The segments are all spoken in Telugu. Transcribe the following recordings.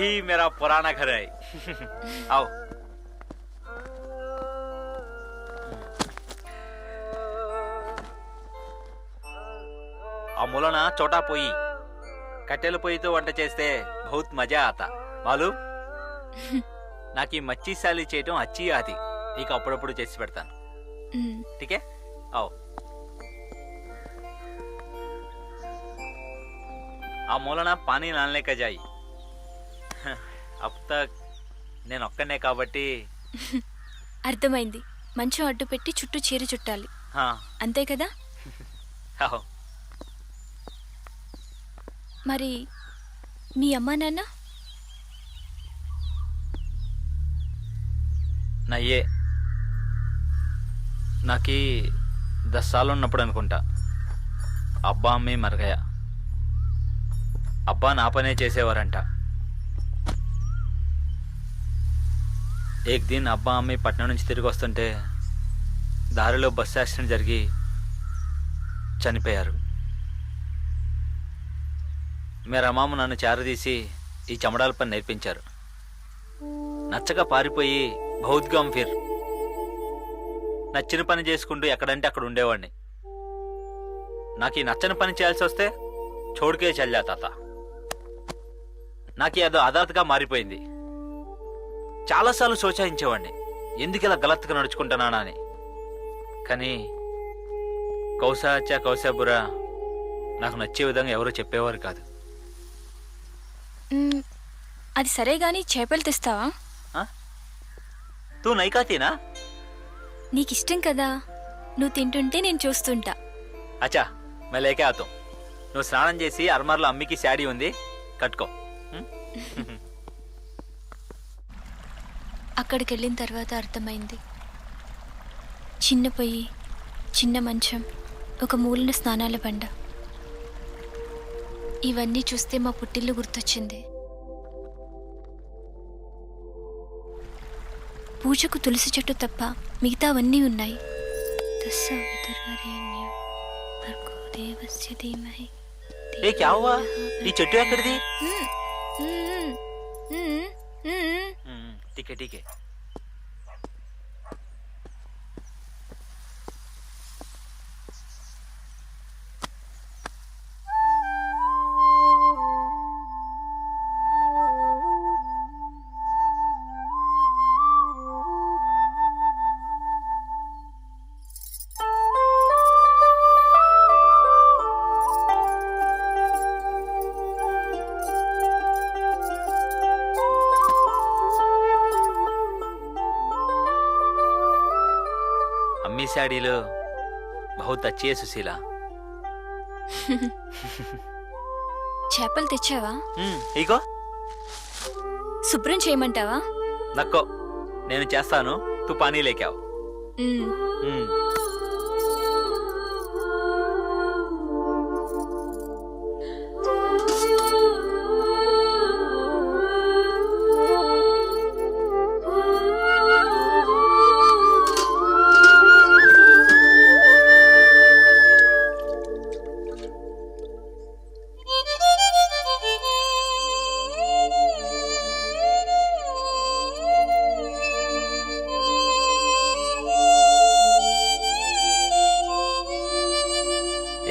यही मेरा पुराना घर है। आओ। ఆ మూలన చోటా పొయ్యి కట్టెల పొయ్యితో వంట చేస్తే బహుత్ మజా ఆతా మాలూమ్. నాకు ఈ మచ్చి సాలి చేయటం అచ్చి ఆది. నీకు అప్పుడప్పుడు చేసి పెడతాను. ठीक है आओ. ఆ మూలన పానీ నాన్లే కజాయి. అబ్ తక్ నేను ఒక్కనే కాబట్టి. అర్థమైంది. మంచం అడ్డు పెట్టి చుట్టూ చీర చుట్టాలి, అంతే కదా? మరి మీ అమ్మా నాన్న? నయ్యే నాకు 10 साल ఉన్నప్పుడు అనుకుంటా అబ్బా అమ్మే మరగయా. అబ్బా నా పనే చేసేవారంట. ఏక్ దిన్ అబ్బా అమ్మే పట్నం నుంచి తిరిగి వస్తుంటే దారిలో బస్సు యాక్సిడెంట్ జరిగి చనిపోయారు. మేరా మామ నన్ను చేరదీసి ఈ చమడాల పని నేర్పించారు. నచ్చక పారిపోయి బౌద్గాం ఫిర్ నచ్చిన పని చేసుకుంటూ ఎక్కడంటే అక్కడ ఉండేవాడిని. నాకు ఈ నచ్చని పని చేయాల్సి వస్తే చోడుకే చల్లా తాత. నాకు అదో అదాతగా మారిపోయింది. చాలాసార్లు సోచాయించేవాడిని ఎందుకు ఇలా గలత్తుగా నడుచుకుంటున్నానా అని. కానీ కౌసా అచ్చా కౌసా బురా నాకు నచ్చే విధంగా ఎవరూ చెప్పేవారు కాదు. అది సరే గాని చేపలు తెస్తావా? తూ నైకాతీనా? నీకిష్టం కదా, నువ్వు తింటుంటే నేను చూస్తుంటా. అచ్చా మే లేకే ఆతా. నువ్వు స్నానం చేసి అర్మార్లో అమ్మికి శాడీ ఉంది, కట్టుకో. అక్కడికి వెళ్ళిన తర్వాత అర్థమైంది. చిన్న పొయ్యి, చిన్న మంచం, ఒక మూలన స్నానాల బండ. ఇవన్నీ చూస్తే మా పుట్టిల్లు గుర్తొచ్చింది. పూజకు తులసి చెట్టు తప్ప మిగతావన్నీ ఉన్నాయి. ఈ చెట్టు ఎక్కడిది? టీకే టీకే. అమ్మి శాడీలో బహుత్ అచ్చి హై సుశీలా. చేపలు తెచ్చావా? ఇగో. శుభ్రం చేయమంటావా? నక్కో, నేను చేస్తాను. తు పానీ లేకావు.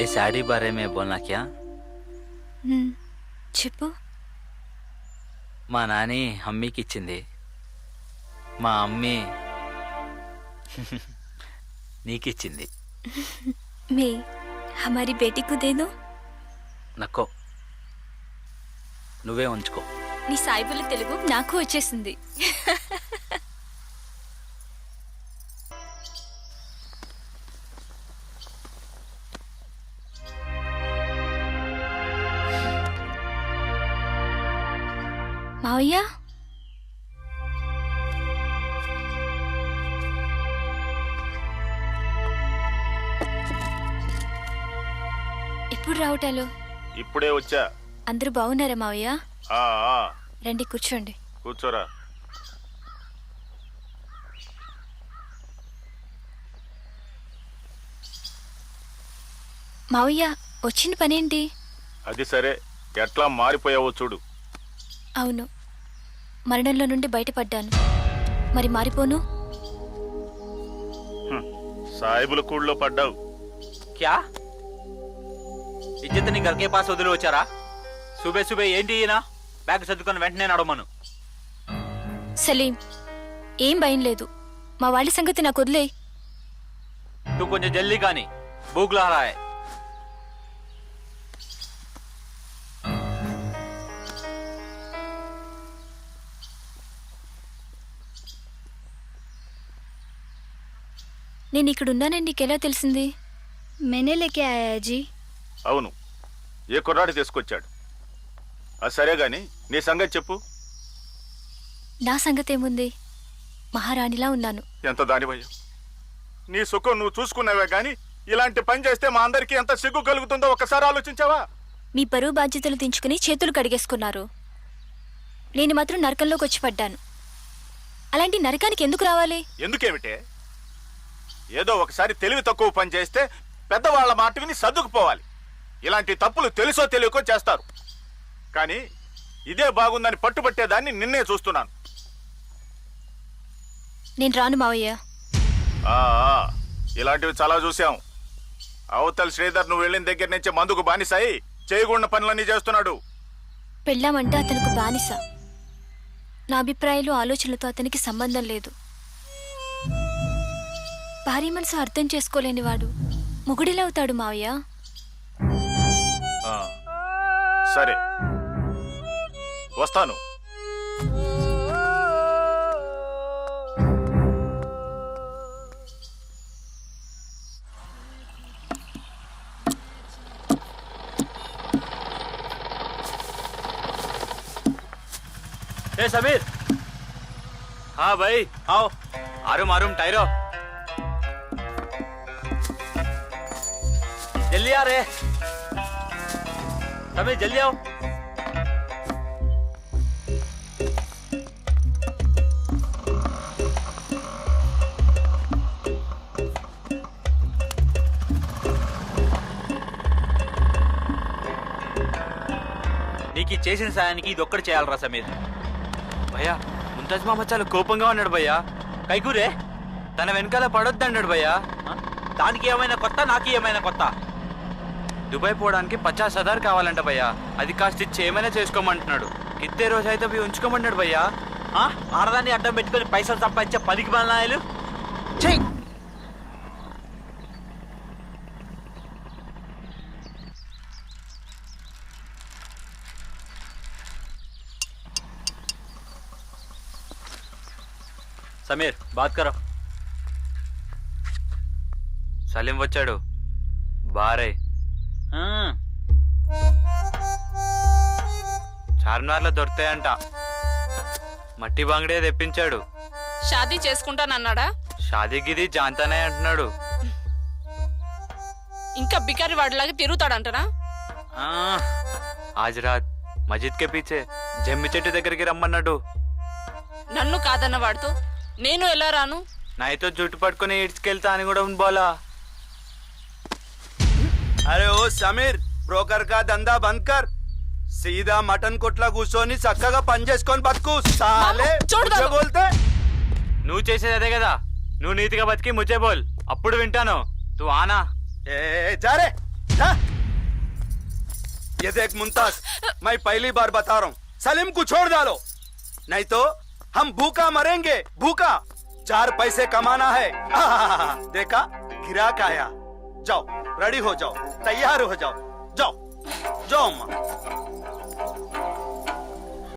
ఏ శాడీ బారే మే బోల్నా క్యా? చెప్పు. మా నాని అమ్మీకి ఇచ్చింది. మా అమ్మి నీకిచ్చింది. మే హమారీ బేటీ కు దే దో. నక్కో, నువ్వే ఉంచుకో. నీ సాయిబుల తెలుగు నాకు వచ్చేసింది. మావయ్య, ఎప్పుడు రావటాలు? ఇప్పుడే వచ్చా. అందరూ బాగున్నారా మావయ్య? రండి కూర్చోండి. కూర్చోరా. మావయ్య, వచ్చిన పనేంటి? అది సరే, ఎట్లా మారిపోయావో చూడు. అవును, మరణంలో నుండి బయటపడ్డాను. మరి మారిపోను? సాయిబుల కూళ్ళలో పడ్డావు. క్యా ఇజ్జత్ని గర్కే పాస్ వదిలి వచ్చారా? సుబే సుబే ఏంటి ఈయన? బ్యాగ్ సర్దుకొని వెంటనే నడవమను. సలీం, ఏం భయం లేదు. మా వాళ్ళ సంగతి నాకు వదిలే. तू కొంచెం జల్దీ కానీ భూక్ లా రहा है. నేను ఇక్కడున్నానని నీకెలా తెలిసింది? मैंने लेके आया है जी। అవును, ఏ కుర్రాడు తీసుకొచ్చాడు? అది సరే గాని నీ సంగతి చెప్పు. నా సంగతి ఏముంది? మహారాణిలా ఉన్నాను. ఎంత దానివయ్యా, నీ సుఖం నువ్వు చూసుకున్నావే గాని ఇలాంటి పని చేస్తే మా అందరికీ ఎంత సిగ్గు కలుగుతుందో ఒకసారి ఆలోచించావా? మీ పరువు బాధ్యతలు దించుకుని చేతులు కడిగేసుకున్నారు. నేను మాత్రం నరకంలోకి వచ్చి పడ్డాను. అలాంటి నరకానికి ఎందుకు రావాలి? ఎందుకేమిటే? ఏదో ఒకసారి తెలివి తక్కువ పని చేస్తే పెద్దవాళ్ల మాట విని సర్దుకుపోవాలి. ఇలాంటి తప్పులు తెలుసో తెలియకో చేస్తారు. కానీ ఇదే బాగుందని పట్టుబట్టేదాన్ని నిన్నే చూస్తున్నాను. నేను రాను మావయ్య. ఆ, ఇలాంటివి చాలా చూసాం. అవతల శ్రీధర్ నువ్వు వెళ్ళిన దగ్గర నుంచి మందుకు బానిసాయి చేయకూడని పనులన్నీ చేస్తున్నాడు. పెళ్ళామంటే అతనికి బానిస. నా అభిప్రాయాలు ఆలోచనలతో అతనికి సంబంధం లేదు. భార్య మనసు అర్థం చేసుకోలేనివాడు మొగుడిలా అవుతాడు మావయ్య. ఆ, సరే వస్తాను. ए समीर. हाँ भाई आओ. आरुम आरुम टायरो जल्दी आ रे. समीर जल्दी आओ. నీకు చేసిన సాయానికి ఇది ఒక్కటి చేయాలరా సమీర్. భయ్యా ముంతాజ్ మామ చాలా కోపంగా ఉన్నాడు భయ్యా. కైకూరే తన వెనకాల పడొద్దు అన్నాడు భయ్యా. దానికి ఏమైనా కొత్త, నాకు ఏమైనా కొత్త? దుబాయ్ పోవడానికి 50,000 కావాలంట భయ్యా. అది కాస్త ఇచ్చి ఏమైనా చేసుకోమంటున్నాడు. ఇద్దే రోజు అయితే అవి ఉంచుకోమన్నాడు భయ్యా. ఆడదాన్ని అడ్డం పెట్టుకుని పైసలు సంపాదించే పనికి బలనాయలు. సమీర్ బాత్ కరో. సలీం వచ్చాడు. బారే చార్మినార్లో దొరుకుతాయంట. మట్టి బాంగడే తెప్పించాడు. షాదీ చేసుకుంటానన్నాడా? షాదీ గిది జాంతానే అంటున్నాడు. ఇంకా బికారి వాడిలాగా తిరుగుతాడంటనా? ఆజ్ రాత్ మస్జిద్ కే పీచే జమ్మి చెట్టు దగ్గరికి రమ్మన్నాడు. నన్ను కాదన్న వాడితో నేను ఎలా రాను? నాతో జుట్టు పట్టుకుని ఇడ్చుకెళ్తా అని కూడా బోలా. अरे ओ समीर ब्रोकर का धंधा बंद कर. सीधा मटन कोట్ల కూర్చొని చక్కగా పని చేసుకొని బతుకు. సాలే చూడదా? मुझे बोलते. నువ్వు చేసేది అదే కదా. నువ్వు నీతిగా బతికి ముచ్చే బోల్, అప్పుడు వింటాను. తూ ఆనా. ए जा रे जा. ये देख मुमताज, मैं पहली बार बता रहा हूँ, सलीम को छोड़ डालो नहीं तो हम भूखा मरेंगे. भूखा 4 पैसे कमाना है. देखा गिराक आया. जाओ रेडी हो जाओ, तैयार हो जाओ. जाओ जाओ अम्मा.